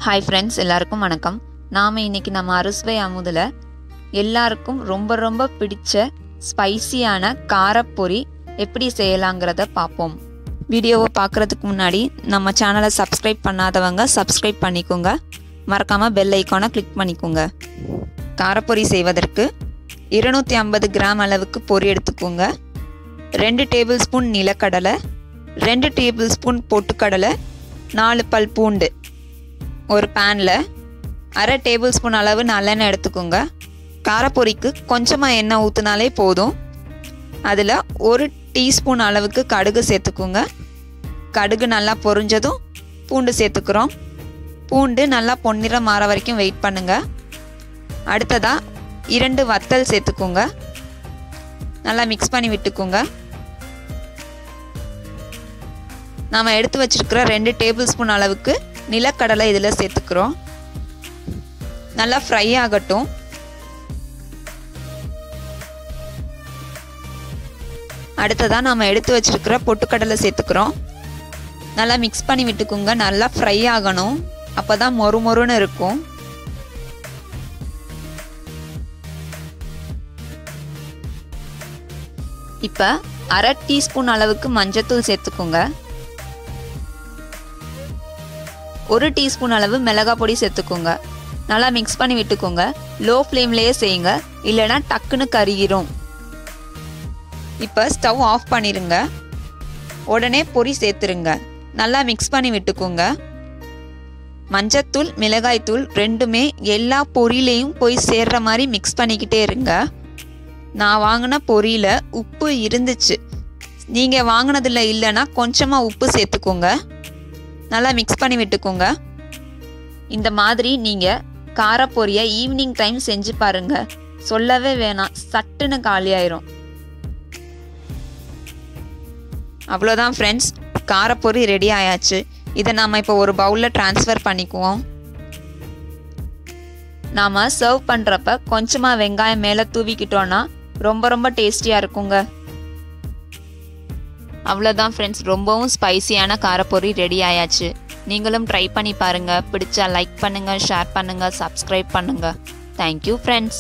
Hi friends, எல்லாருக்கும் வணக்கம். நாம இன்னைக்கு நம்ம அறுசுவை அமுதுல எல்லாருக்கும் ரொம்ப பிடிச்ச ஸ்பைசியான காரப்பொரி எப்படி செய்யலாம்ங்கறத பாப்போம். வீடியோவை பார்க்கிறதுக்கு முன்னாடி நம்ம சேனலை சப்ஸ்கிரைப் பண்ணாதவங்க சப்ஸ்கிரைப் பண்ணிக்கோங்க. மறக்காம பெல் ஐகானை கிளிக் பண்ணிக்கோங்க. காரப்பொரி செய்வதற்கு 250 கிராம் அளவுக்கு பொரி எடுத்துக்கோங்க. 2 டேபிள்ஸ்பூன் நிலக்கடலை, 2 டேபிள்ஸ்பூன் பொட்டுக்கடலை, 4 பல் பூண்டு. ஒரு பேன்ல 1/2 டேபிள்ஸ்பூன் அளவு நல்லெண்ணெய் எடுத்துக்கோங்க. காரப்பொரிக்கு கொஞ்சமாக எண்ணெய் ஊற்றினாலே போதும். அதில் 1 டீஸ்பூன் அளவுக்கு கடுகு சேர்த்துக்கோங்க. கடுகு நல்லா பொரிஞ்சதும் பூண்டு சேர்த்துக்கிறோம். பூண்டு நல்லா பொன்னிறம் மாற வரைக்கும் வெயிட் பண்ணுங்க. அடுத்ததாக 2 வத்தல் சேர்த்துக்கோங்க. நல்லா மிக்ஸ் பண்ணி விட்டுக்கோங்க. நாம் எடுத்து வச்சிருக்கிற 2 டேபிள்ஸ்பூன் அளவுக்கு நிலக்கடலை இதில் சேர்த்துக்கிறோம். நல்லா ஃப்ரை ஆகட்டும். அடுத்ததாக நாம் எடுத்து வச்சிருக்கிற பொட்டுக்கடலை சேர்த்துக்கிறோம். நல்லா மிக்ஸ் பண்ணி விட்டுக்கோங்க. நல்லா ஃப்ரை ஆகணும், அப்போ தான் மொறுமொறுன்னு இருக்கும். இப்போ 1/2 டீஸ்பூன் அளவுக்கு மஞ்சத்தூள் சேர்த்துக்கோங்க. 1 டீஸ்பூன் அளவு மிளகாய் பொடி சேர்த்துக்கோங்க. நல்லா மிக்ஸ் பண்ணி விட்டுக்கோங்க. லோ ஃப்ளேம்லேயே செய்யுங்க, இல்லைனா டக்குன்னு கருகிரும். இப்போ ஸ்டவ் ஆஃப் பண்ணிடுங்க. உடனே பொரி சேர்த்துருங்க. நல்லா மிக்ஸ் பண்ணி விட்டுக்கோங்க. மஞ்சத்தூள் மிளகாய்த்தூள் ரெண்டுமே எல்லா பொரியிலையும் போய் சேர்ற மாதிரி மிக்ஸ் பண்ணிக்கிட்டே இருங்க. நான் வாங்கின பொரியில் உப்பு இருந்துச்சு, நீங்கள் வாங்கினதில் இல்லைன்னா கொஞ்சமாக உப்பு சேர்த்துக்கோங்க. நல்லா மிக்ஸ் பண்ணி விட்டுக்கோங்க. இந்த மாதிரி நீங்கள் காரப்பொரியை ஈவினிங் டைம் செஞ்சு பாருங்க. சொல்லவே வேணாம், சட்டுன்னு காலியாயிரும். அவ்வளோதான் ஃப்ரெண்ட்ஸ், காரப்பொரி ரெடி ஆயாச்சு. இதை நாம் இப்போ ஒரு பவுலில் ட்ரான்ஸ்ஃபர் பண்ணிக்குவோம். நாம் சர்வ் பண்ணுறப்ப கொஞ்சமாக வெங்காயம் மேலே தூவிக்கிட்டோன்னா ரொம்ப டேஸ்டியாக இருக்குங்க. அவ்வளோதான் ஃப்ரெண்ட்ஸ், ரொம்பவும் ஸ்பைசியான காரப்பொரி ரெடி ஆயாச்சு. நீங்களும் ட்ரை பண்ணி பாருங்கள். பிடிச்சா லைக் பண்ணுங்கள், ஷேர் பண்ணுங்கள், சப்ஸ்கிரைப் பண்ணுங்கள். Thank you friends.